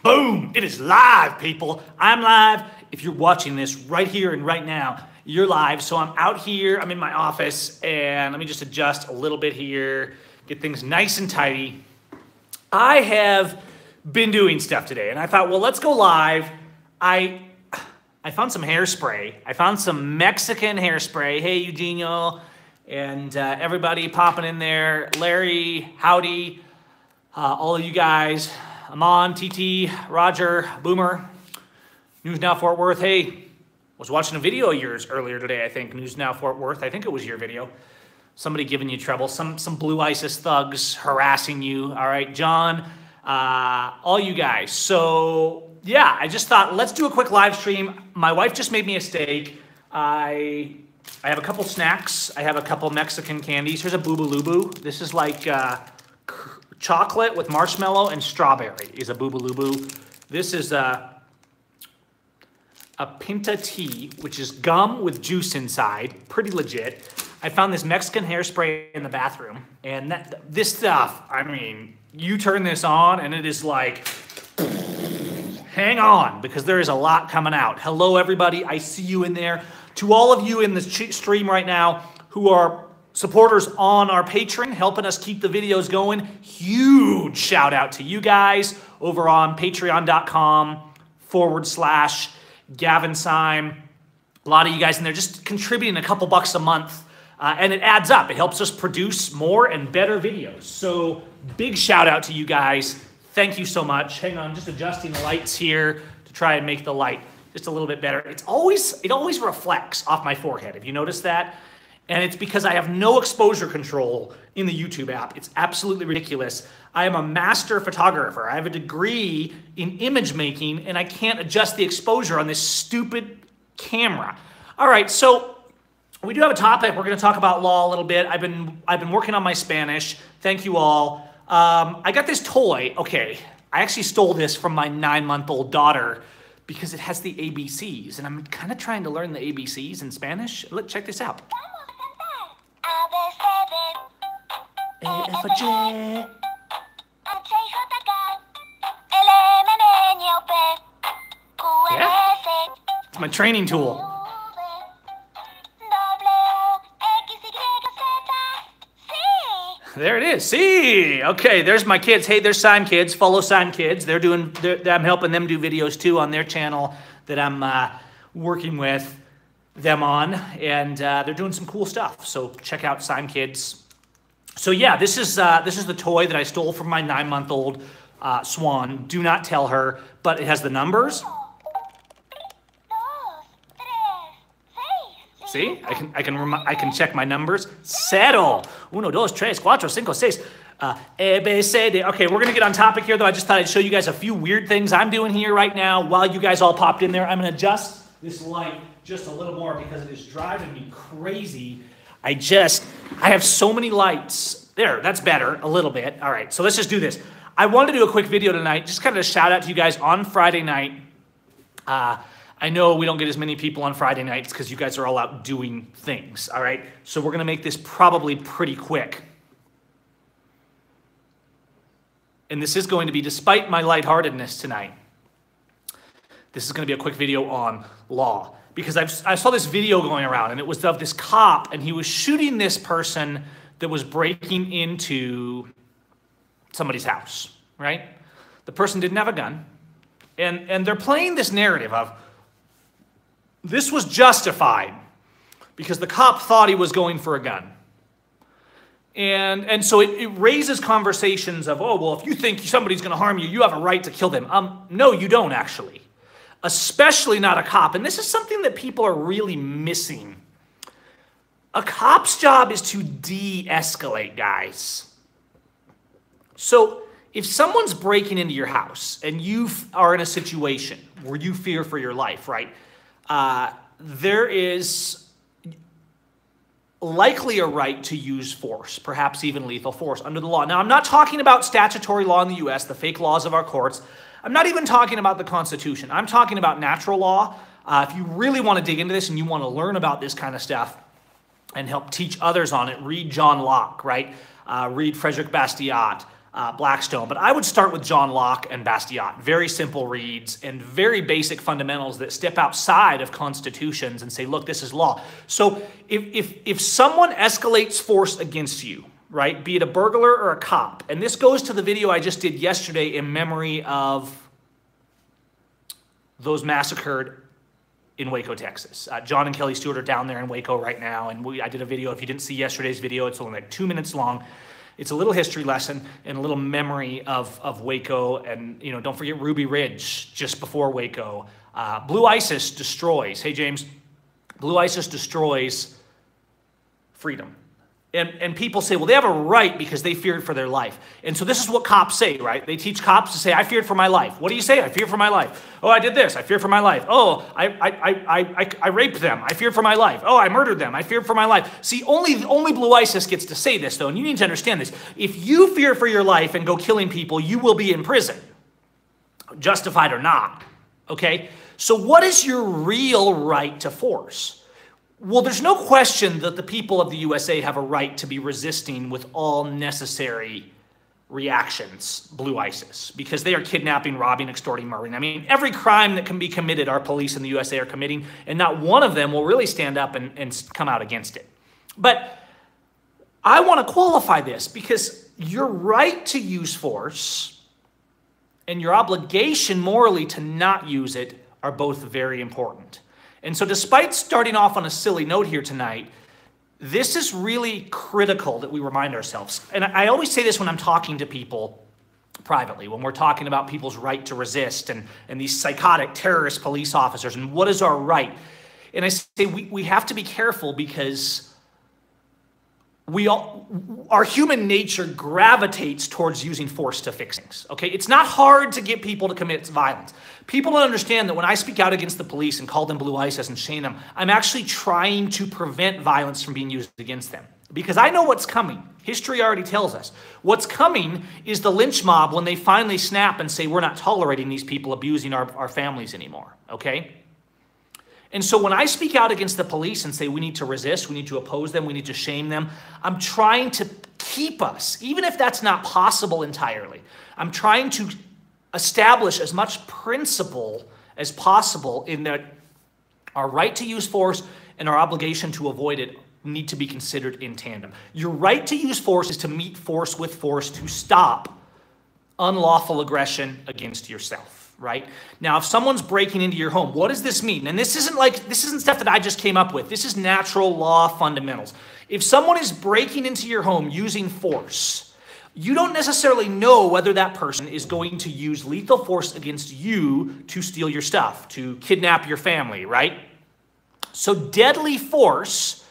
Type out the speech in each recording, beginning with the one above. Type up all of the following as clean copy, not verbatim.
Boom! It is live, people. I'm live. If you're watching this right here and right now, you're live. So I'm out here. I'm in my office, and let me just adjust a little bit here, get things nice and tidy. I have been doing stuff today, and I thought, well, let's go live. I found some hairspray. I found some Mexican hairspray. Hey, Eugenio, and everybody popping in there. Larry, howdy, all of you guys. Amon, TT, Roger, Boomer, News Now Fort Worth. Hey, was watching a video of yours earlier today, I think. News Now Fort Worth. I think it was your video. Somebody giving you trouble. Some Blue ISIS thugs harassing you. All right, John, all you guys. So, yeah, I just thought, let's do a quick live stream. My wife just made me a steak. I have a couple snacks. I have a couple Mexican candies. Here's a Boobaloo. This is like chocolate with marshmallow and strawberry is a Boobaloo. This is a Pinta tea, which is gum with juice inside. Pretty legit. I found this Mexican hairspray in the bathroom. And this stuff, I mean, you turn this on and it is like, hang on, because there is a lot coming out. Hello, everybody. I see you in there. To all of you in the stream right now who are supporters on our Patreon, helping us keep the videos going, huge shout out to you guys over on patreon.com/Gavin Syme. A lot of you guys in there just contributing a couple bucks a month, and it adds up. It helps us produce more and better videos. So big shout out to you guys. Thank you so much. Hang on, I'm just adjusting the lights here to try and make the light just a little bit better. It always reflects off my forehead. Have you noticed that? And it's because I have no exposure control in the YouTube app. It's absolutely ridiculous. I am a master photographer. I have a degree in image making, and I can't adjust the exposure on this stupid camera. All right, so we do have a topic. We're going to talk about law a little bit. I've been working on my Spanish. Thank you all. I got this toy. Okay, I actually stole this from my 9-month-old daughter because it has the ABCs, and I'm kind of trying to learn the ABCs in Spanish. Check this out. Yeah. It's my training tool. There it is. See, okay, there's my kids. Hey, there's Syme Kids. Follow Syme Kids. I'm helping them do videos too on their channel that I'm working with them on, and they're doing some cool stuff. So check out Syme Kids. So yeah, this is the toy that I stole from my 9-month-old Swan. Do not tell her, but it has the numbers. See, I can check my numbers. 0, 1, 2, 3, 4, 5, 6. A, B, C, D. Okay, we're gonna get on topic here though. I just thought I'd show you guys a few weird things I'm doing here right now while you guys all popped in there. I'm gonna adjust this light just a little more because it is driving me crazy. I have so many lights. There, that's better, a little bit. All right, so let's just do this. I wanted to do a quick video tonight, just kind of a shout out to you guys on Friday night. I know we don't get as many people on Friday nights because you guys are all out doing things, all right? So we're gonna make this probably pretty quick. And this is going to be, despite my lightheartedness tonight, this is gonna be a quick video on law. Because I saw this video going around, and it was of this cop, and he was shooting this person that was breaking into somebody's house, right? The person didn't have a gun, and they're playing this narrative of this was justified because the cop thought he was going for a gun. And so it raises conversations of, oh, well, if you think somebody's gonna harm you, you have a right to kill them. No, you don't actually. Especially not a cop. And this is something that people are really missing. A cop's job is to de-escalate, guys. So if someone's breaking into your house and you are in a situation where you fear for your life, right? There is likely a right to use force, perhaps even lethal force under the law. Now, I'm not talking about statutory law in the U.S., the fake laws of our courts. I'm not even talking about the Constitution. I'm talking about natural law. If you really want to dig into this and you want to learn about this kind of stuff and help teach others on it, read John Locke, right? Read Frederick Bastiat. Blackstone. But I would start with John Locke and Bastiat. Very simple reads and very basic fundamentals that step outside of constitutions and say, look, this is law. So if someone escalates force against you, right, be it a burglar or a cop, and this goes to the video I just did yesterday in memory of those massacred in Waco, Texas. John and Kelly Stewart are down there in Waco right now, and I did a video. If you didn't see yesterday's video, it's only like 2 minutes long. It's a little history lesson and a little memory of Waco, and don't forget Ruby Ridge just before Waco. Blue ISIS destroys. Hey James, Blue ISIS destroys freedom. And people say, well, they have a right because they feared for their life. And so this is what cops say, right? They teach cops to say, I feared for my life. What do you say? I feared for my life. Oh, I did this. I feared for my life. Oh, I raped them. I feared for my life. Oh, I murdered them. I feared for my life. See, only Blue ISIS gets to say this, though, and you need to understand this. If you fear for your life and go killing people, you will be in prison, justified or not, okay? So what is your real right to force? Well, there's no question that the people of the USA have a right to be resisting with all necessary reactions, Blue ISIS, because they are kidnapping, robbing, extorting, murdering. I mean, every crime that can be committed, our police in the USA are committing, and not one of them will really stand up and come out against it. But I want to qualify this because your right to use force and your obligation morally to not use it are both very important. And so despite starting off on a silly note here tonight, this is really critical that we remind ourselves. And I always say this when I'm talking to people privately, when we're talking about people's right to resist and these psychotic terrorist police officers and what is our right. And I say we have to be careful because our human nature gravitates towards using force to fix things, okay? It's not hard to get people to commit violence. People don't understand that when I speak out against the police and call them Blue ISIS and shame them, I'm actually trying to prevent violence from being used against them. Because I know what's coming. History already tells us. What's coming is the lynch mob when they finally snap and say, we're not tolerating these people abusing our families anymore, okay? And so when I speak out against the police and say we need to resist, we need to oppose them, we need to shame them, I'm trying to keep us, even if that's not possible entirely, I'm trying to establish as much principle as possible in that our right to use force and our obligation to avoid it need to be considered in tandem. Your right to use force is to meet force with force to stop unlawful aggression against yourself. Right? Now, if someone's breaking into your home, what does this mean? And this isn't stuff that I just came up with. This is natural law fundamentals. If someone is breaking into your home using force, you don't necessarily know whether that person is going to use lethal force against you to steal your stuff, to kidnap your family, right? So deadly force,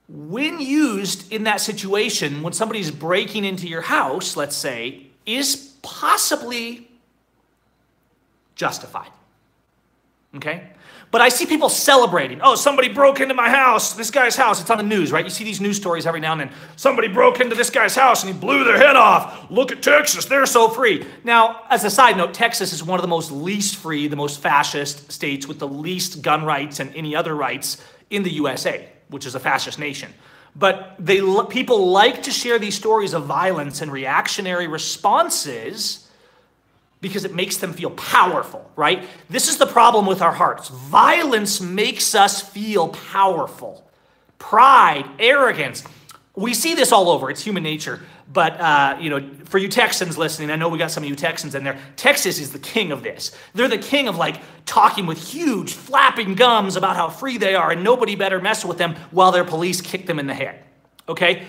when used in that situation, when somebody's breaking into your house, let's say, is possibly justified, okay? But I see people celebrating. Oh, somebody broke into my house, this guy's house. It's on the news, right? You see these news stories every now and then. Somebody broke into this guy's house and he blew their head off. Look at Texas, they're so free. Now, as a side note, Texas is one of the most least free, the most fascist states with the least gun rights and any other rights in the USA, which is a fascist nation. But people like to share these stories of violence and reactionary responses because it makes them feel powerful, right? This is the problem with our hearts. Violence makes us feel powerful. Pride, arrogance. We see this all over. It's human nature. But, for you Texans listening, I know we got some of you Texans in there. Texas is the king of this. They're the king of, talking with huge flapping gums about how free they are and nobody better mess with them while their police kick them in the head, okay?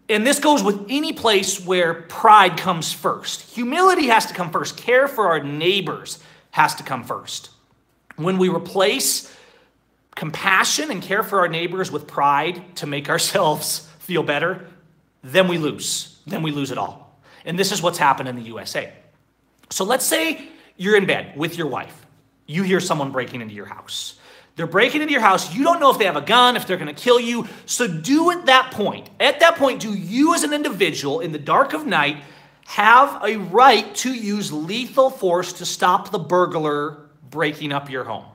And this goes with any place where pride comes first. Humility has to come first. Care for our neighbors has to come first. When we replace compassion and care for our neighbors with pride to make ourselves feel better, then we lose. Then we lose it all. And this is what's happened in the USA. So let's say you're in bed with your wife. You hear someone breaking into your house. They're breaking into your house. You don't know if they have a gun, if they're going to kill you. So at that point, do you as an individual in the dark of night have a right to use lethal force to stop the burglar breaking up your home?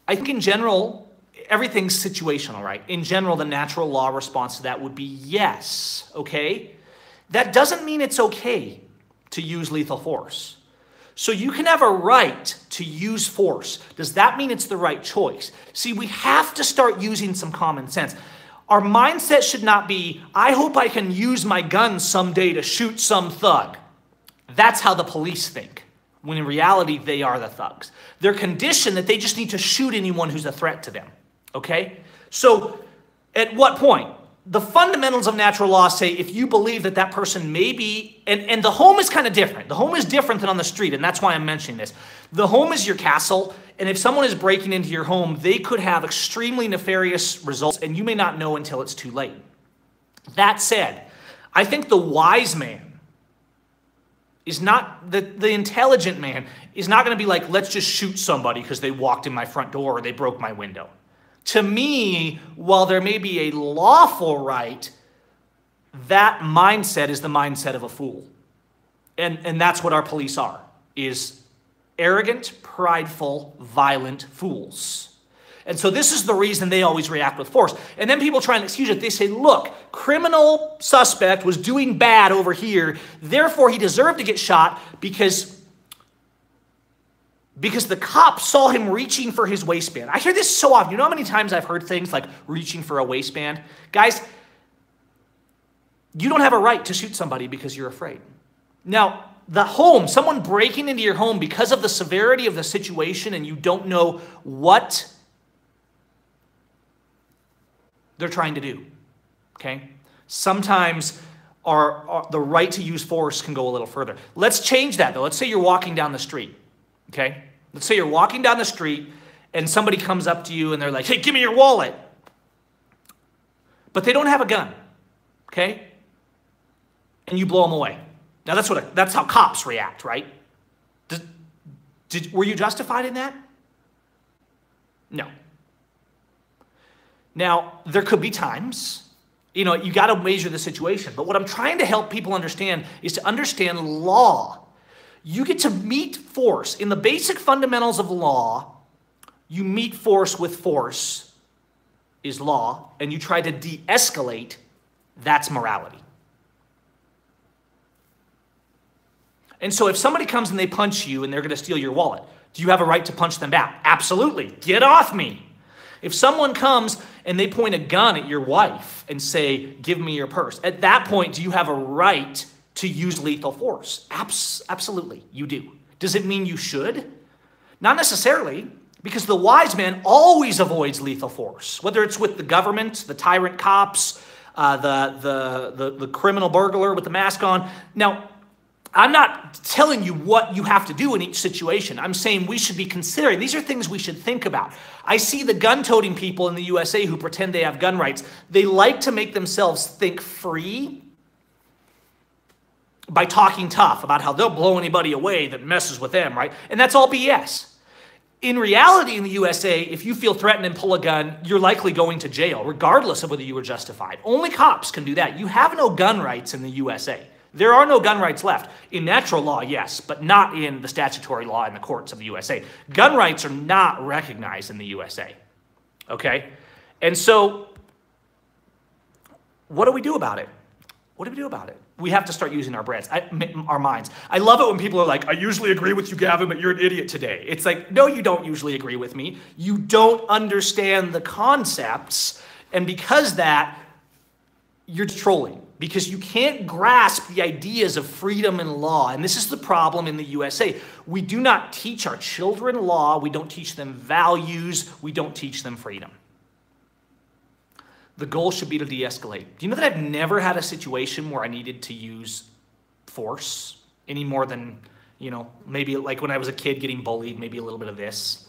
I think in general, everything's situational, right? In general, the natural law response to that would be yes, okay? That doesn't mean it's okay to use lethal force. So you can have a right to use force. Does that mean it's the right choice? See, we have to start using some common sense. Our mindset should not be, I hope I can use my gun someday to shoot some thug. That's how the police think, when in reality, they are the thugs. They're conditioned that they just need to shoot anyone who's a threat to them, okay? So at what point? The fundamentals of natural law say if you believe that that person may be, and the home is kind of different. The home is different than on the street, and that's why I'm mentioning this. The home is your castle, and if someone is breaking into your home, they could have extremely nefarious results, and you may not know until it's too late. That said, I think the wise man is not, the intelligent man is not going to be like, let's just shoot somebody because they walked in my front door or they broke my window. To me, while there may be a lawful right, that mindset is the mindset of a fool. And that's what our police are, is arrogant, prideful, violent fools. And so this is the reason they always react with force. And then people try and excuse it. They say, look, criminal suspect was doing bad over here, therefore he deserved to get shot because the cop saw him reaching for his waistband. I hear this so often. You know how many times I've heard things like reaching for a waistband? Guys, you don't have a right to shoot somebody because you're afraid. Now, the home, someone breaking into your home because of the severity of the situation and you don't know what they're trying to do, okay? Sometimes the right to use force can go a little further. Let's change that, though. Let's say you're walking down the street, okay? Let's say you're walking down the street and somebody comes up to you and they're like, hey, give me your wallet. But they don't have a gun, okay? And you blow them away. Now, that's how cops react, right? Were you justified in that? No. Now, there could be times, you got to measure the situation. But what I'm trying to help people understand is to understand law. You get to meet force. In the basic fundamentals of law, you meet force with force is law, and you try to de-escalate, that's morality. And so if somebody comes and they punch you and they're going to steal your wallet, do you have a right to punch them back? Absolutely. Get off me. If someone comes and they point a gun at your wife and say, give me your purse, at that point, do you have a right to use lethal force? Absolutely, you do. Does it mean you should? Not necessarily, because the wise man always avoids lethal force, whether it's with the government, the tyrant cops, the criminal burglar with the mask on. Now, I'm not telling you what you have to do in each situation. I'm saying we should be considering. These are things we should think about. I see the gun-toting people in the USA who pretend they have gun rights. They like to make themselves think free by talking tough about how they'll blow anybody away that messes with them, right? And that's all BS. In reality, in the USA, if you feel threatened and pull a gun, you're likely going to jail, regardless of whether you were justified. Only cops can do that. You have no gun rights in the USA. There are no gun rights left. In natural law, yes, but not in the statutory law in the courts of the USA. Gun rights are not recognized in the USA, okay? And so, what do we do about it? What do we do about it? We have to start using our minds. I love it when people are like, I usually agree with you, Gavin, but you're an idiot today. It's like, no, you don't usually agree with me. You don't understand the concepts, and because that, you're trolling. Because you can't grasp the ideas of freedom and law. And this is the problem in the USA. We do not teach our children law. We don't teach them values. We don't teach them freedom. The goal should be to de-escalate. Do you know that I've never had a situation where I needed to use force any more than, maybe like when I was a kid getting bullied, maybe a little bit of this.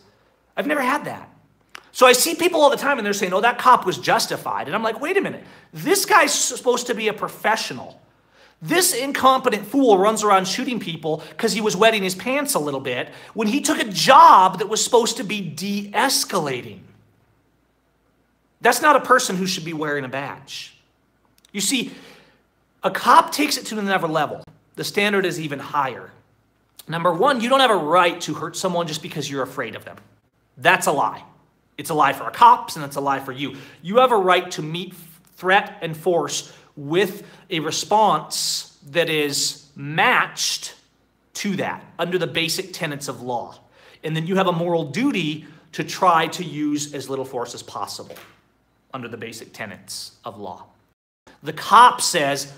I've never had that. So I see people all the time and they're saying, oh, that cop was justified. And I'm like, wait a minute. This guy's supposed to be a professional. This incompetent fool runs around shooting people because he was wetting his pants a little bit when he took a job that was supposed to be de-escalating. That's not a person who should be wearing a badge. You see, a cop takes it to another level. The standard is even higher. Number one, you don't have a right to hurt someone just because you're afraid of them. That's a lie. It's a lie for our cops, and it's a lie for you. You have a right to meet threat and force with a response that is matched to that under the basic tenets of law. And then you have a moral duty to try to use as little force as possible under the basic tenets of law. The cop says,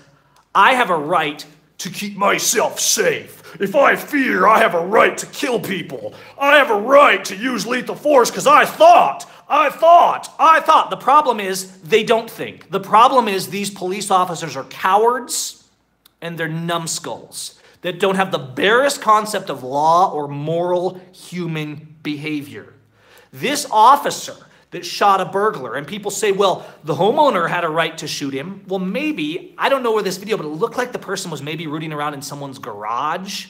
I have a right to keep myself safe. If I fear, I have a right to kill people. I have a right to use lethal force because I thought. The problem is they don't think. The problem is these police officers are cowards and they're numbskulls that don't have the barest concept of law or moral human behavior. This officer that shot a burglar, and people say, well, the homeowner had a right to shoot him. Well, maybe, I don't know where this video, but it looked like the person was maybe rooting around in someone's garage.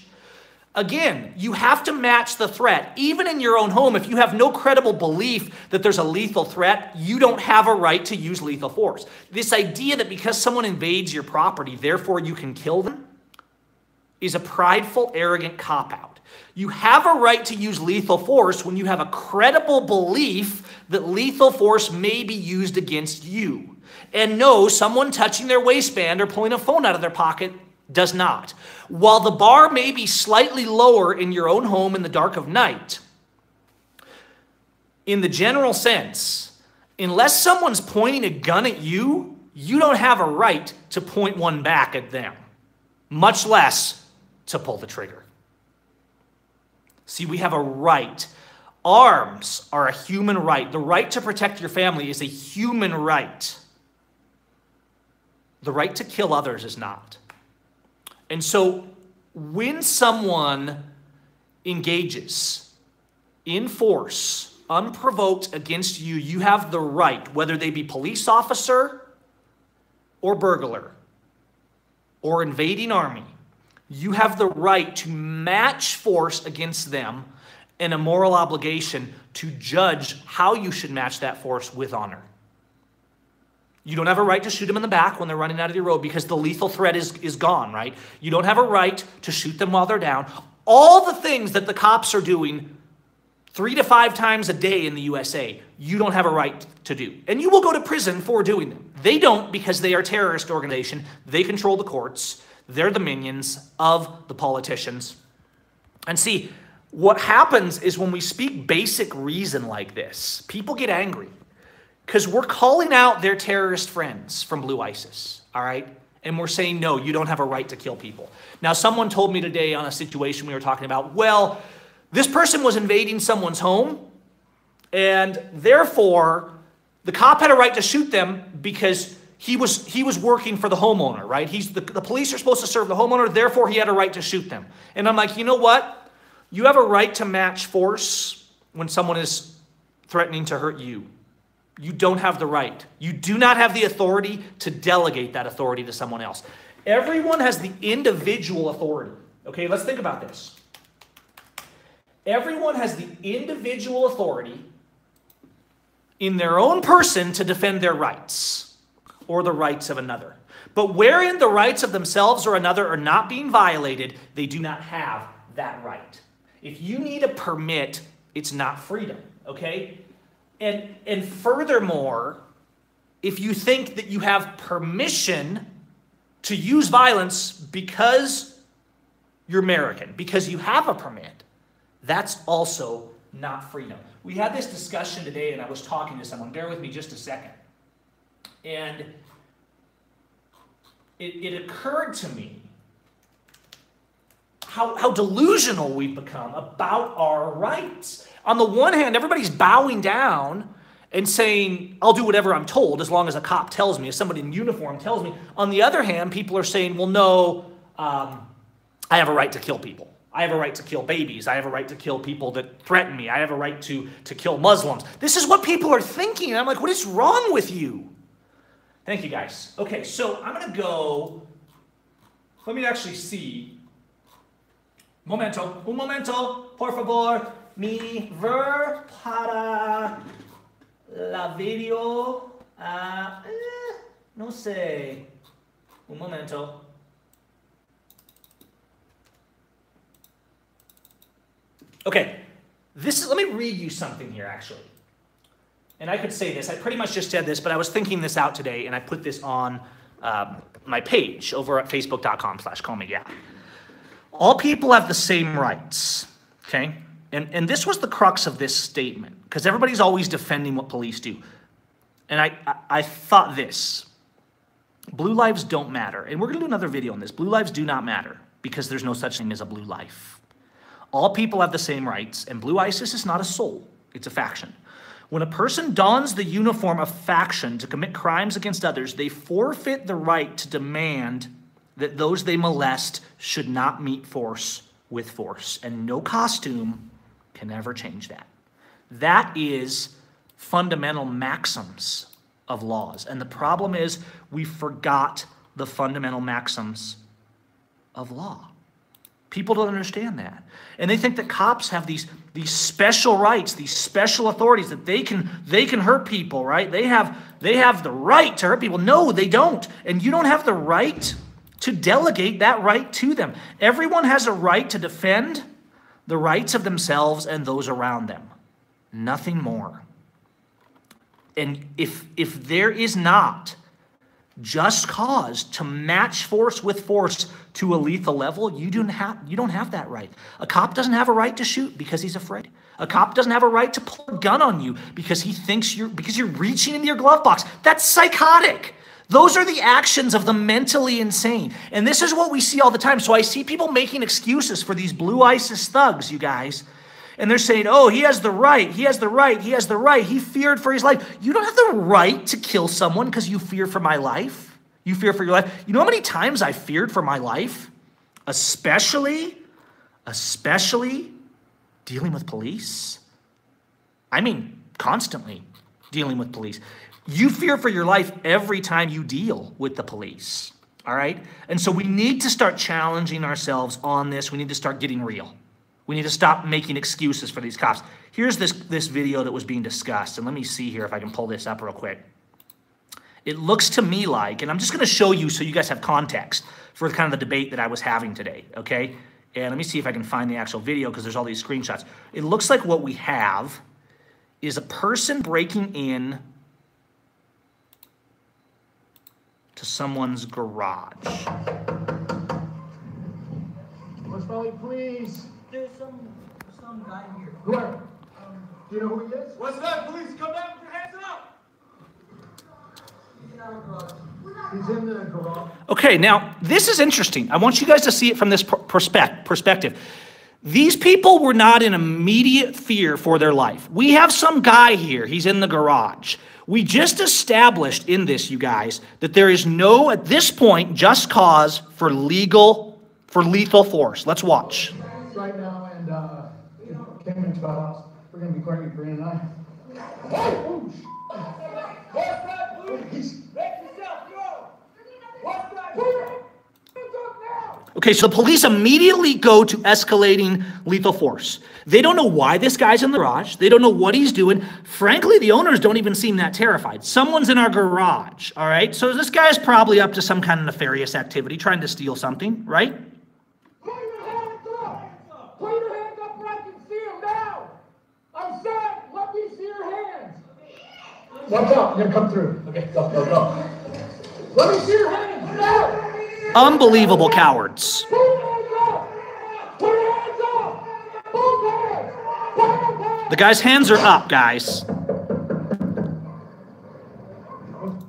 Again, you have to match the threat. Even in your own home, if you have no credible belief that there's a lethal threat, you don't have a right to use lethal force. This idea that because someone invades your property, therefore you can kill them, is a prideful, arrogant cop-out. You have a right to use lethal force when you have a credible belief that lethal force may be used against you. And no, someone touching their waistband or pulling a phone out of their pocket does not. While the bar may be slightly lower in your own home in the dark of night, in the general sense, unless someone's pointing a gun at you, you don't have a right to point one back at them, much less to pull the trigger. See, we have a right. Arms are a human right. The right to protect your family is a human right. The right to kill others is not. And so when someone engages in force, unprovoked against you, you have the right, whether they be police officer or burglar or invading army, you have the right to match force against them and a moral obligation to judge how you should match that force with honor. You don't have a right to shoot them in the back when they're running out of your road because the lethal threat is gone, right? You don't have a right to shoot them while they're down. All the things that the cops are doing 3 to 5 times a day in the USA, you don't have a right to do. And you will go to prison for doing them. They don't because they are a terrorist organization. They control the courts. They're the minions of the politicians. And see, what happens is when we speak basic reason like this, people get angry because we're calling out their terrorist friends from Blue ISIS, all right? And we're saying, no, you don't have a right to kill people. Now, someone told me today on a situation we were talking about, well, this person was invading someone's home, and therefore the cop had a right to shoot them because he was working for the homeowner, right? The police are supposed to serve the homeowner, therefore he had a right to shoot them. And I'm like, you know what? You have a right to match force when someone is threatening to hurt you. You don't have the right. You do not have the authority to delegate that authority to someone else. Everyone has the individual authority. Okay, let's think about this. Everyone has the individual authority in their own person to defend their rights or the rights of another. But wherein the rights of themselves or another are not being violated, they do not have that right. If you need a permit, it's not freedom, okay? And furthermore, if you think that you have permission to use violence because you're American, because you have a permit, that's also not freedom. We had this discussion today, and I was talking to someone. Bear with me just a second. And it occurred to me how delusional we've become about our rights. On the one hand, everybody's bowing down and saying, I'll do whatever I'm told as long as a cop tells me, as somebody in uniform tells me. On the other hand, people are saying, well, no, I have a right to kill people. I have a right to kill babies. I have a right to kill people that threaten me. I have a right to kill Muslims. This is what people are thinking. And I'm like, what is wrong with you? Thank you, guys. Okay, so I'm going to go. Let me actually see. Un momento, por favor. Mi ver para la video. No sé. Un momento. Okay, let me read you something here, actually. and I could say this, I pretty much just said this, but I was thinking this out today, and I put this on my page over at facebook.com/callmegap. All people have the same rights, okay? And this was the crux of this statement, because everybody's always defending what police do. And I thought this, blue lives don't matter. And we're going to do another video on this. Blue lives do not matter, because there's no such thing as a blue life. All people have the same rights, and Blue ISIS is not a soul, it's a faction. When a person dons the uniform of faction to commit crimes against others, they forfeit the right to demand that those they molest should not meet force with force. And no costume can ever change that. That is fundamental maxims of laws. And the problem is we forgot the fundamental maxims of law. People don't understand that. And they think that cops have these special rights, these special authorities, that they can hurt people, right? They have the right to hurt people. No, they don't. And you don't have the right to delegate that right to them. Everyone has a right to defend the rights of themselves and those around them. Nothing more. And if there is not just cause to match force with force to a lethal level, you don't have that right. A cop doesn't have a right to shoot because he's afraid. A cop doesn't have a right to pull a gun on you because he thinks because you're reaching into your glove box. That's psychotic. Those are the actions of the mentally insane. And this is what we see all the time. So I see people making excuses for these blue ISIS thugs, you guys. And they're saying, oh, he has the right, he has the right, he has the right. He feared for his life. You don't have the right to kill someone because you fear for my life. You fear for your life. You know how many times I feared for my life? Especially dealing with police. I mean, constantly dealing with police. You fear for your life every time you deal with the police, all right? And so we need to start challenging ourselves on this. We need to start getting real. We need to stop making excuses for these cops. Here's this video that was being discussed, and let me see here if I can pull this up real quick. It looks to me like, and I'm just going to show you so you guys have context for kind of the debate that I was having today, okay? And let me see if I can find the actual video because there's all these screenshots. It looks like what we have is a person breaking in to someone's garage. West Valley Police. There's some guy here. Where? Do you know who he is? What's that? Police, come down with your hands up! He's in the garage. Okay, now, this is interesting. I want you guys to see it from this perspective. These people were not in immediate fear for their life. We have some guy here. He's in the garage. We just established in this, you guys, that there is no, at this point, just cause for lethal force. Let's watch. Right now, and came into the house. We're going to be quite Green and I. Oh, What's that, please? Make yourself go! What's that? Okay, so the police immediately go to escalating lethal force. They don't know why this guy's in the garage. They don't know what he's doing. Frankly, the owners don't even seem that terrified. Someone's in our garage, all right? So this guy's probably up to some kind of nefarious activity, trying to steal something, right? Put your hands up! Put your hands up where I can see them now! I said, let me see your hands! Watch out, you're gonna come through. Okay, go. Let me see your hands now! Unbelievable cowards. Put your hands up! Put your hands up! Both hands! Both hands! The guy's hands are up, guys. Please,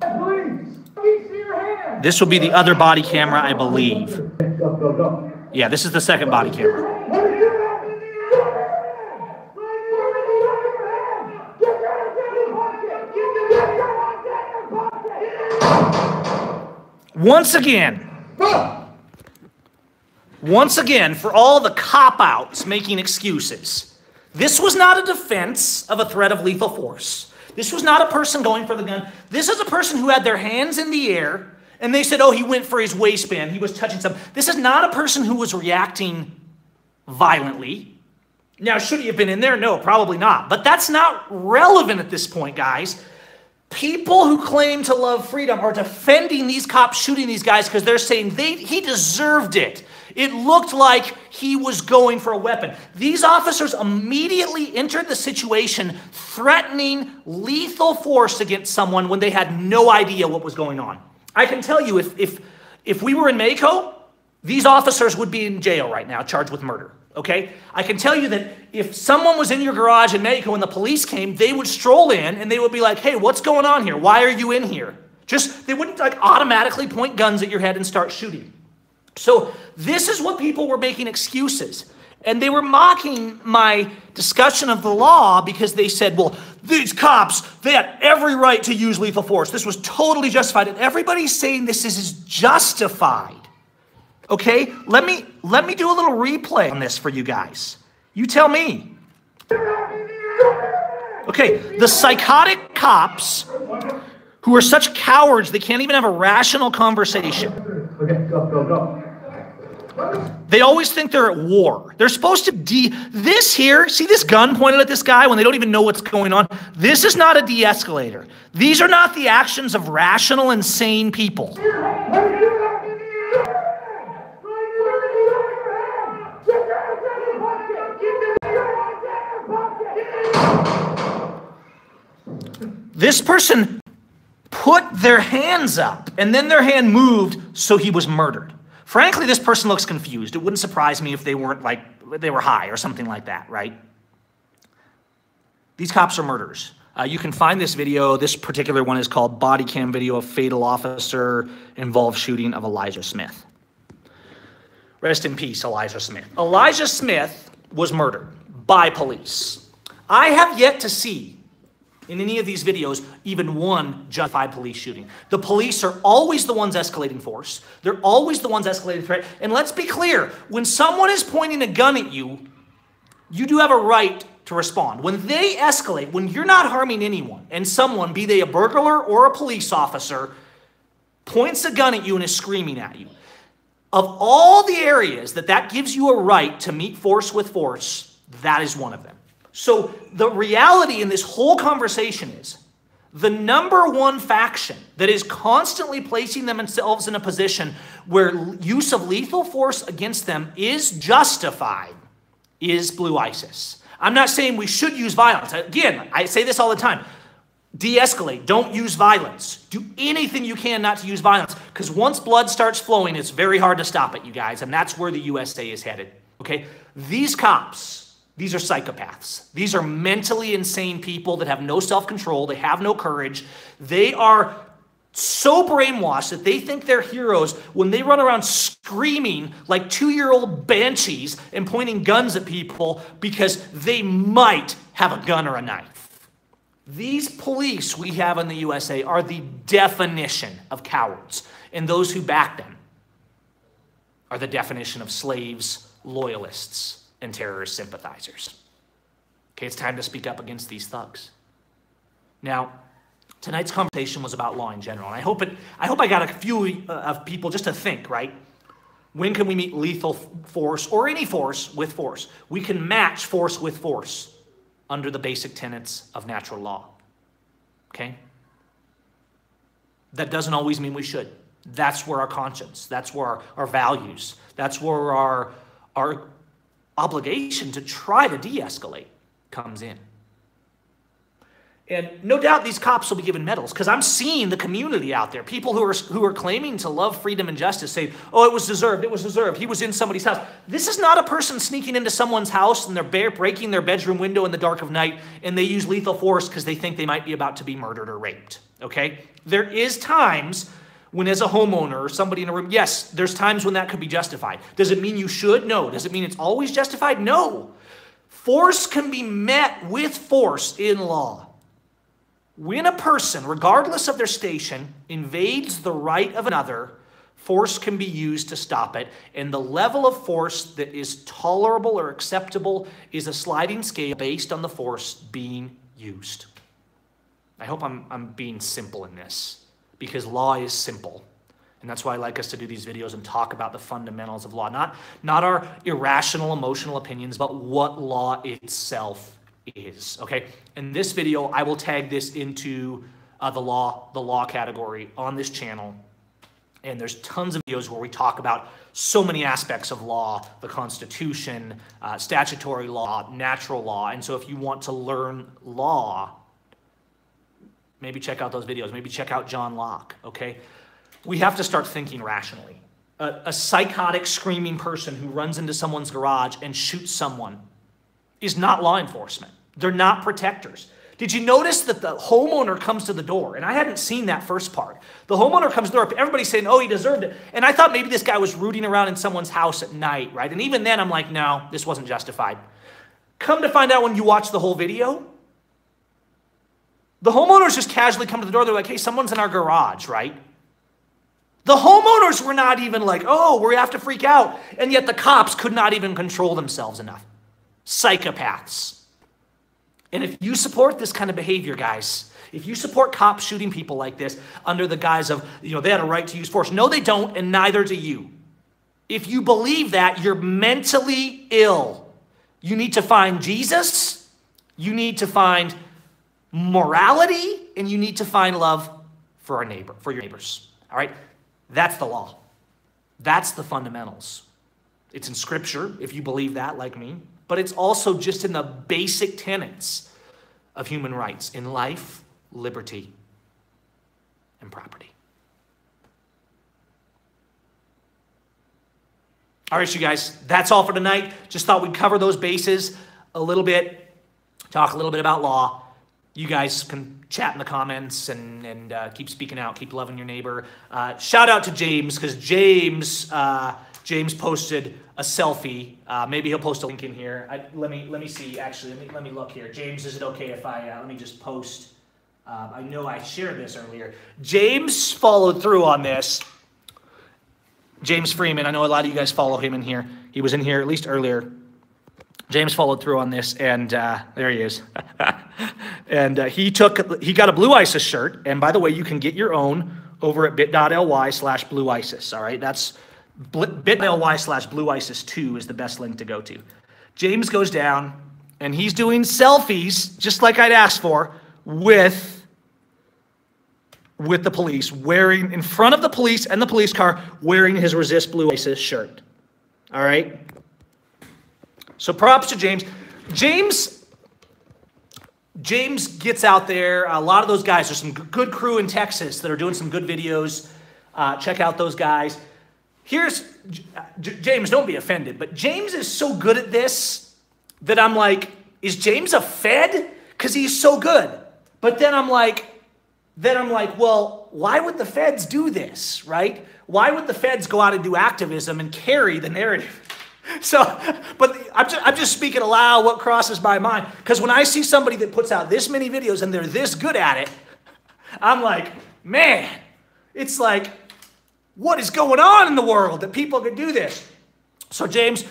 let me see your hands! This will be the other body camera, I believe. Go. Yeah, this is the second body camera. Once again, for all the cop-outs making excuses, this was not a defense of a threat of lethal force. This was not a person going for the gun. This is a person who had their hands in the air, and they said, oh, he went for his waistband. He was touching something. This is not a person who was reacting violently. Now, should he have been in there? No, probably not. But that's not relevant at this point, guys. People who claim to love freedom are defending these cops shooting these guys because they're saying he deserved it. It looked like he was going for a weapon. These officers immediately entered the situation threatening lethal force against someone when they had no idea what was going on. I can tell you, if we were in Mako, these officers would be in jail right now, charged with murder. Okay? I can tell you that if someone was in your garage in Mako and the police came, they would stroll in and they would be like, hey, what's going on here? Why are you in here? They wouldn't like automatically point guns at your head and start shooting. So this is what people were making excuses. And they were mocking my discussion of the law because they said, well, these cops, they had every right to use lethal force. This was totally justified. And everybody's saying this is justified. Okay, let me do a little replay on this for you guys. You tell me. Okay, the psychotic cops who are such cowards they can't even have a rational conversation. Okay, go. They always think they're at war. They're supposed to this here, see this gun pointed at this guy when they don't even know what's going on? This is not a de-escalator. These are not the actions of rational and sane people. This person put their hands up, and then their hand moved, so he was murdered. Frankly, this person looks confused. It wouldn't surprise me if they weren't like, they were high or something like that, right? These cops are murderers. You can find this video. This particular one is called Body Cam Video of Fatal Officer Involved Shooting of Elijah Smith. Rest in peace, Elijah Smith. Elijah Smith was murdered by police. I have yet to see in any of these videos even one justified police shooting. The police are always the ones escalating force. They're always the ones escalating threat. And let's be clear, when someone is pointing a gun at you, you do have a right to respond. When they escalate, when you're not harming anyone, and someone, be they a burglar or a police officer, points a gun at you and is screaming at you, of all the areas that gives you a right to meet force with force, that is one of them. So the reality in this whole conversation is the number one faction that is constantly placing themselves in a position where use of lethal force against them is justified is Blue ISIS. I'm not saying we should use violence. Again, I say this all the time. De-escalate. Don't use violence. Do anything you can not to use violence. Because once blood starts flowing, it's very hard to stop it, you guys. And that's where the USA is headed. Okay? These cops, these are psychopaths. These are mentally insane people that have no self-control. They have no courage. They are so brainwashed that they think they're heroes when they run around screaming like 2-year-old banshees and pointing guns at people because they might have a gun or a knife. These police we have in the USA are the definition of cowards, and those who back them are the definition of slaves, loyalists, and terrorist sympathizers. Okay, it's time to speak up against these thugs. Now, tonight's conversation was about law in general, and I hope I got a few of people just to think, right? When can we meet lethal force or any force with force? We can match force with force under the basic tenets of natural law. Okay? That doesn't always mean we should. That's where our conscience, that's where our values, that's where our obligation to try to de-escalate comes in. And no doubt these cops will be given medals, because I'm seeing the community out there, people who are claiming to love freedom and justice say, oh, it was deserved, he was in somebody's house. This is not a person sneaking into someone's house and they're breaking their bedroom window in the dark of night and they use lethal force because they think they might be about to be murdered or raped, okay? There is times when as a homeowner or somebody in a room, yes, there's times when that could be justified. Does it mean you should? No. Does it mean it's always justified? No. Force can be met with force in law. When a person, regardless of their station, invades the right of another, force can be used to stop it, and the level of force that is tolerable or acceptable is a sliding scale based on the force being used. I hope I'm being simple in this, because law is simple. And that's why I like us to do these videos and talk about the fundamentals of law. Not our irrational, emotional opinions, but what law itself is, okay? In this video, I will tag this into the law category on this channel. And there's tons of videos where we talk about so many aspects of law, the Constitution, statutory law, natural law. And so if you want to learn law, maybe check out those videos. Maybe check out John Locke, okay? We have to start thinking rationally. A psychotic, screaming person who runs into someone's garage and shoots someone is not law enforcement. They're not protectors. Did you notice that the homeowner comes to the door? And I hadn't seen that first part. The homeowner comes to the door. Everybody's saying, oh, he deserved it. And I thought maybe this guy was rooting around in someone's house at night, right? And even then, I'm like, no, this wasn't justified. Come to find out when you watch the whole video, the homeowners just casually come to the door. They're like, hey, someone's in our garage, right? The homeowners were not even like, oh, we have to freak out. And yet the cops could not even control themselves enough. Psychopaths. And if you support this kind of behavior, guys, if you support cops shooting people like this under the guise of, they had a right to use force. No, they don't, and neither do you. If you believe that, you're mentally ill. You need to find Jesus. You need to find morality, and you need to find love for your neighbors. All right? That's the law. That's the fundamentals. It's in Scripture, if you believe that, like me. But it's also just in the basic tenets of human rights in life, liberty, and property. All right, you guys, that's all for tonight. Just thought we'd cover those bases a little bit, talk a little bit about law. You guys can chat in the comments and keep speaking out, keep loving your neighbor. Shout out to James, because James posted a selfie. Maybe he'll post a link in here. Let me see. Actually, let me look here. James, is it okay if I let me just post? I know I shared this earlier. James followed through on this. James Freeman. I know a lot of you guys follow him in here. He was in here at least earlier. James followed through on this, and there he is. And he got a Blue ISIS shirt. And by the way, you can get your own over at bit.ly/Blue ISIS. All right, that's bit.ly/Blue ISIS 2 is the best link to go to. James goes down, and he's doing selfies, just like I'd asked for, with the police, wearing, in front of the police and the police car, wearing his Resist Blue ISIS shirt. All right? So props to James. James gets out there. A lot of those guys, there's some good crew in Texas that are doing some good videos. Check out those guys. Here's, James, don't be offended, but James is so good at this that I'm like, is James a Fed? Because he's so good. But then I'm like, well, why would the Feds do this, right? Why would the Feds go out and do activism and carry the narrative? So, but I'm just speaking aloud what crosses my mind. Because when I see somebody that puts out this many videos and they're this good at it, I'm like, man, it's like, what is going on in the world that people could do this? So James,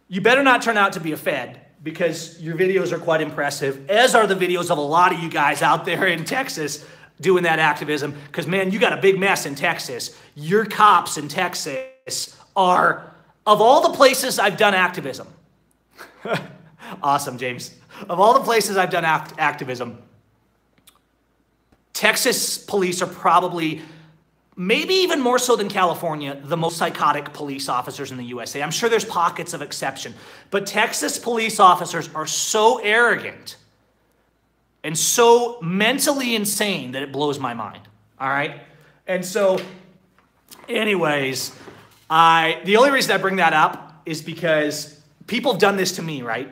you better not turn out to be a Fed, because your videos are quite impressive, as are the videos of a lot of you guys out there in Texas doing that activism. Because, man, you got a big mess in Texas. Your cops in Texas are, of all the places I've done activism, awesome, James. Of all the places I've done activism, Texas police are probably, maybe even more so than California, the most psychotic police officers in the USA. I'm sure there's pockets of exception, but Texas police officers are so arrogant and so mentally insane that it blows my mind, all right? And so, anyways, the only reason I bring that up is because people have done this to me, right?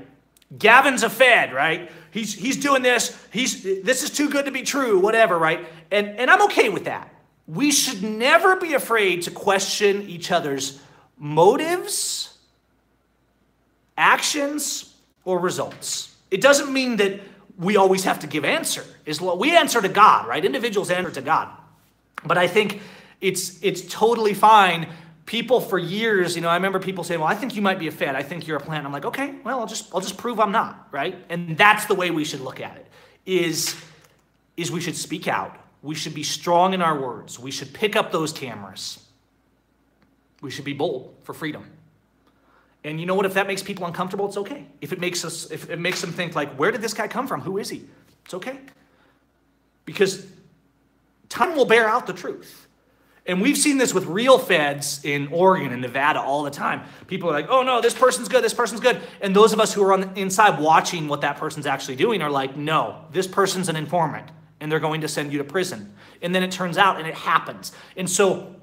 Gavin's a Fed, right? He's doing this. This is too good to be true, whatever, right? And I'm okay with that. We should never be afraid to question each other's motives, actions, or results. It doesn't mean that we always have to give answer. We answer to God, right? Individuals answer to God. But I think it's totally fine. People for years, I remember people saying, well, I think you might be a Fed. I think you're a plant. I'm like, okay, well, I'll just prove I'm not, right? And that's the way we should look at it, is we should speak out. We should be strong in our words. We should pick up those cameras. We should be bold for freedom. And you know what? If that makes people uncomfortable, it's okay. If it makes them think like, where did this guy come from? Who is he? It's okay. Because time will bear out the truth. And we've seen this with real feds in Oregon and Nevada all the time. People are like, oh no, this person's good, this person's good. And those of us who are on the inside watching what that person's actually doing are like, no, this person's an informant and they're going to send you to prison. And then it turns out and it happens. And so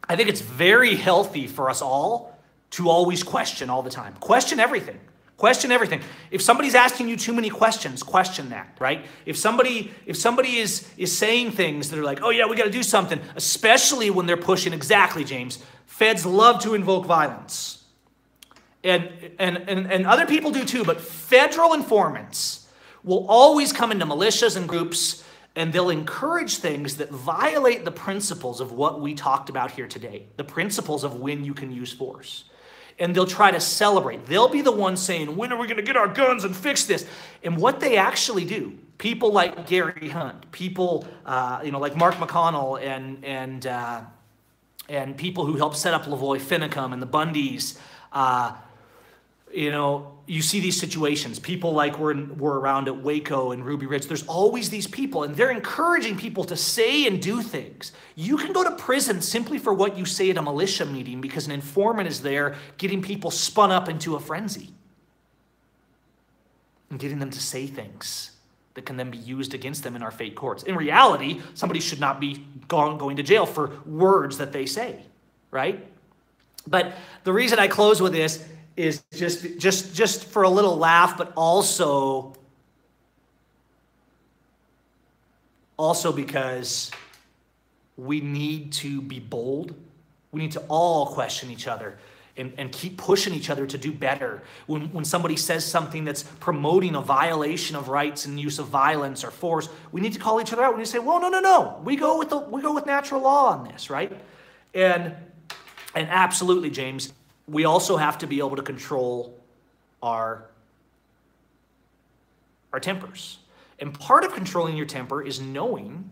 I think it's very healthy for us all to always question all the time. Question everything. Question everything. If somebody's asking you too many questions, question that, right? If somebody is saying things that are like, oh yeah, we got to do something, especially when they're pushing, exactly, James, feds love to invoke violence. And other people do too, but federal informants will always come into militias and groups and they'll encourage things that violate the principles of what we talked about here today, the principles of when you can use force. And they'll try to celebrate. They'll be the ones saying, when are we going to get our guns and fix this? And what they actually do, people like Gary Hunt, people like Mark McConnell and people who helped set up Lavoy Finicum and the Bundys, you see these situations. People like were around at Waco and Ruby Ridge. There's always these people, and they're encouraging people to say and do things. You can go to prison simply for what you say at a militia meeting because an informant is there getting people spun up into a frenzy and getting them to say things that can then be used against them in our fake courts. In reality, somebody should not be going to jail for words that they say, right? But the reason I close with this is just for a little laugh, but also because we need to be bold. We need to all question each other and keep pushing each other to do better. When somebody says something that's promoting a violation of rights and use of violence or force, we need to call each other out. We need to say, well, no. We go with natural law on this, right? And absolutely, James, we also have to be able to control our tempers. And part of controlling your temper is knowing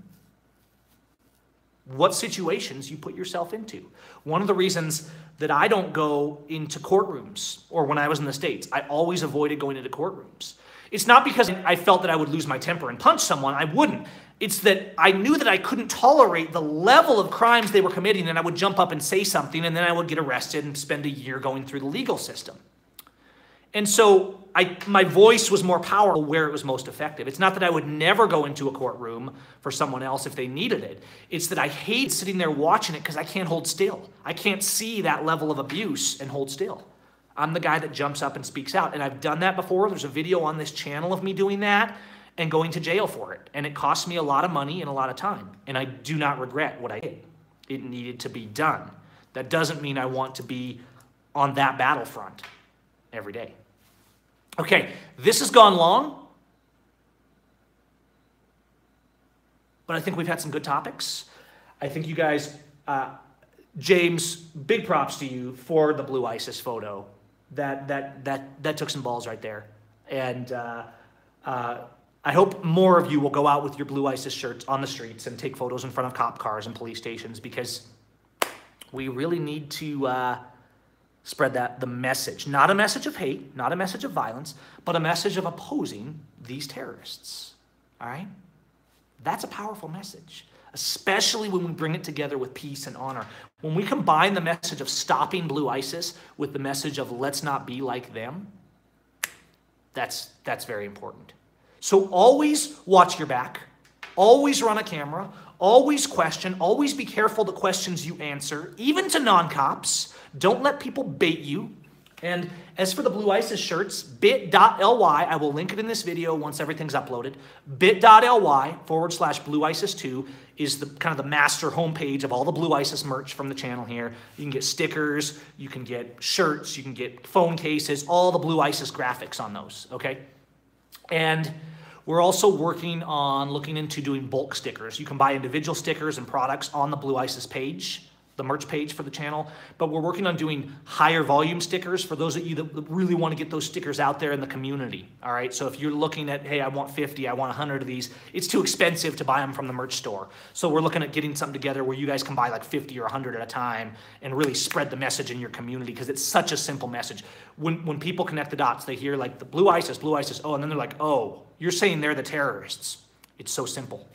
what situations you put yourself into. One of the reasons that I don't go into courtrooms, or when I was in the States, I always avoided going into courtrooms. It's not because I felt that I would lose my temper and punch someone. I wouldn't. It's that I knew that I couldn't tolerate the level of crimes they were committing, and I would jump up and say something, and then I would get arrested and spend a year going through the legal system. And so my voice was more powerful where it was most effective. It's not that I would never go into a courtroom for someone else if they needed it. It's that I hate sitting there watching it because I can't hold still. I can't see that level of abuse and hold still. I'm the guy that jumps up and speaks out, and I've done that before. There's a video on this channel of me doing that and going to jail for it. And it cost me a lot of money and a lot of time. And I do not regret what I did. It needed to be done. That doesn't mean I want to be on that battlefront every day. Okay, this has gone long, but I think we've had some good topics. I think you guys, James, big props to you for the Blue ISIS photo. That took some balls right there. And I hope more of you will go out with your Blue ISIS shirts on the streets and take photos in front of cop cars and police stations, because we really need to spread the message. Not a message of hate, not a message of violence, but a message of opposing these terrorists. All right? That's a powerful message, especially when we bring it together with peace and honor. When we combine the message of stopping Blue ISIS with the message of let's not be like them, that's very important. So always watch your back, always run a camera, always question, always be careful the questions you answer, even to non-cops. Don't let people bait you. And as for the Blue ISIS shirts, bit.ly, I will link it in this video once everything's uploaded. bit.ly/Blue ISIS 2 is the kind of the master homepage of all the Blue ISIS merch from the channel here. You can get stickers, you can get shirts, you can get phone cases, all the Blue ISIS graphics on those, okay? And we're also working on looking into doing bulk stickers. You can buy individual stickers and products on the Blue ISIS page, the merch page for the channel, but we're working on doing higher volume stickers for those of you that really want to get those stickers out there in the community, all right? So if you're looking at, hey, I want 50, I want 100 of these, it's too expensive to buy them from the merch store. So we're looking at getting something together where you guys can buy like 50 or 100 at a time and really spread the message in your community, because it's such a simple message. When people connect the dots, they hear like the Blue ISIS, oh, and then they're like, oh, you're saying they're the terrorists. It's so simple.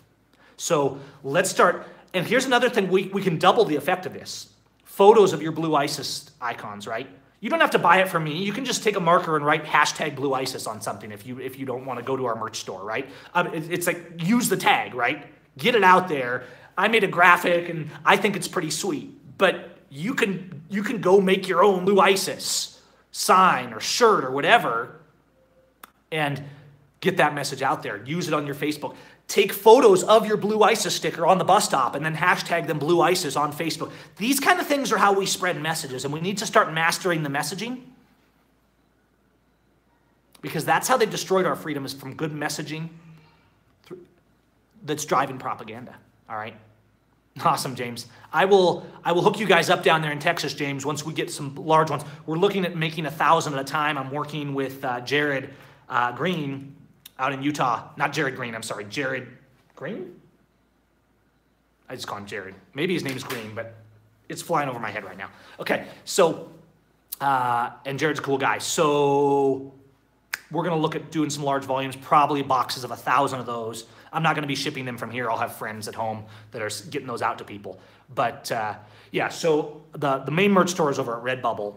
So let's start And here's another thing, we can double the effect of this. Photos of your Blue ISIS icons, right? You don't have to buy it from me. You can just take a marker and write hashtag Blue ISIS on something if you don't want to go to our merch store, right? It's like, use the tag, right? Get it out there. I made a graphic and I think it's pretty sweet, but you can go make your own Blue ISIS sign or shirt or whatever and get that message out there. Use it on your Facebook. Take photos of your Blue ISIS sticker on the bus stop and then hashtag them Blue ISIS on Facebook. These kind of things are how we spread messages, and we need to start mastering the messaging, because that's how they've destroyed our freedom, is from good messaging that's driving propaganda. All right? Awesome, James. I will hook you guys up down there in Texas, James, once we get some large ones. We're looking at making 1,000 at a time. I'm working with Jared Green out in Utah. Not Jared Green, I'm sorry. Jared Green? I just call him Jared. Maybe his name's Green, but it's flying over my head right now. Okay, so, and Jared's a cool guy. So we're going to look at doing some large volumes, probably boxes of 1,000 of those. I'm not going to be shipping them from here. I'll have friends at home that are getting those out to people. But yeah, so the main merch store is over at Redbubble.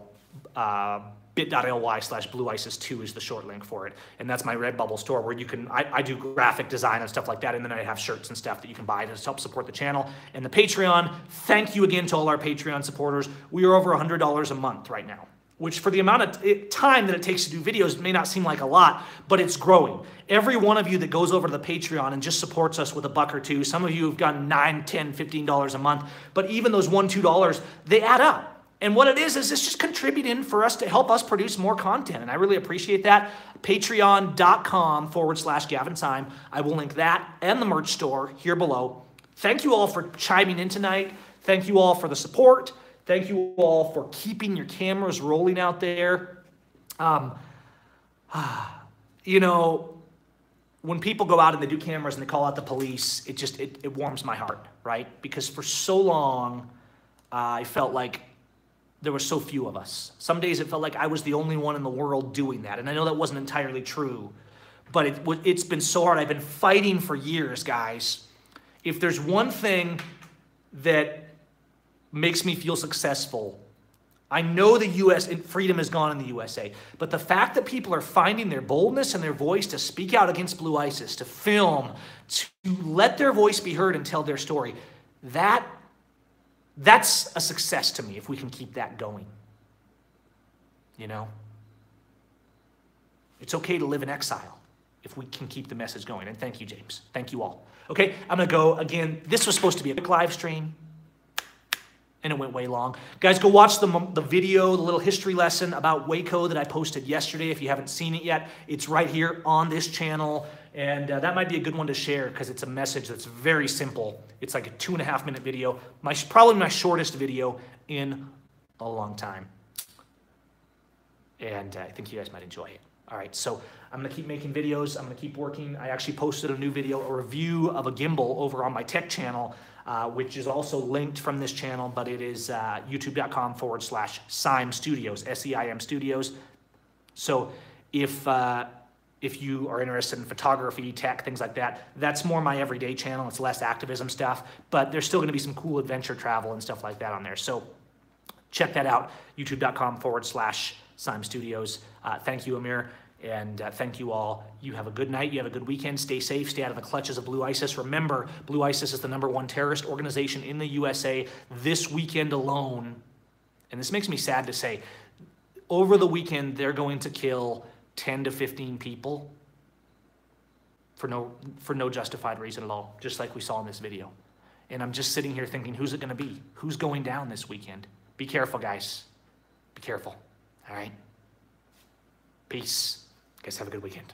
bit.ly/BlueIsis2 is the short link for it. And that's my Redbubble store where you can, I do graphic design and stuff like that. And then I have shirts and stuff that you can buy to help support the channel. And the Patreon, thank you again to all our Patreon supporters. We are over $100 a month right now, which for the amount of time that it takes to do videos may not seem like a lot, but it's growing. Every one of you that goes over to the Patreon and just supports us with $1 or $2, some of you have gotten $9, $10, $15 a month, but even those $1, $2, they add up. And what it is it's just contributing for us to help us produce more content. And I really appreciate that. Patreon.com/Gavin Syme. I will link that and the merch store here below. Thank you all for chiming in tonight. Thank you all for the support. Thank you all for keeping your cameras rolling out there. You know, when people go out and they do cameras and they call out the police, it warms my heart, right? Because for so long, I felt like there were so few of us. Some days it felt like I was the only one in the world doing that. And I know that wasn't entirely true, but it's been so hard. I've been fighting for years, guys. If there's one thing that makes me feel successful, I know the U.S. freedom is gone in the USA, but the fact that people are finding their boldness and their voice to speak out against Blue ISIS, to film, to let their voice be heard and tell their story, that's a success to me if we can keep that going. You know? It's okay to live in exile if we can keep the message going. And thank you, James. Thank you all. Okay, I'm going to go again. This was supposed to be a quick live stream, and it went way long. Guys, go watch the video, the little history lesson about Waco that I posted yesterday. If you haven't seen it yet, it's right here on this channel. And that might be a good one to share because it's a message that's very simple. It's like a 2.5-minute video. Probably my shortest video in a long time. And I think you guys might enjoy it. All right, so I'm going to keep making videos. I'm going to keep working. I actually posted a new video, a review of a gimbal over on my tech channel, which is also linked from this channel, but it is youtube.com/Syme Studios, SEIM Studios. So if you are interested in photography, tech, things like that, that's more my everyday channel. It's less activism stuff, but there's still going to be some cool adventure travel and stuff like that on there. So check that out, youtube.com/Syme Studios. Thank you, Amir, and thank you all. You have a good night. You have a good weekend. Stay safe. Stay out of the clutches of Blue ISIS. Remember, Blue ISIS is the #1 terrorist organization in the USA. This weekend alone, and this makes me sad to say, over the weekend, they're going to kill 10 to 15 people for no justified reason at all, just like we saw in this video. And I'm just sitting here thinking, who's it going to be? Who's going down this weekend? Be careful, guys. Be careful. All right? Peace. Guys, have a good weekend.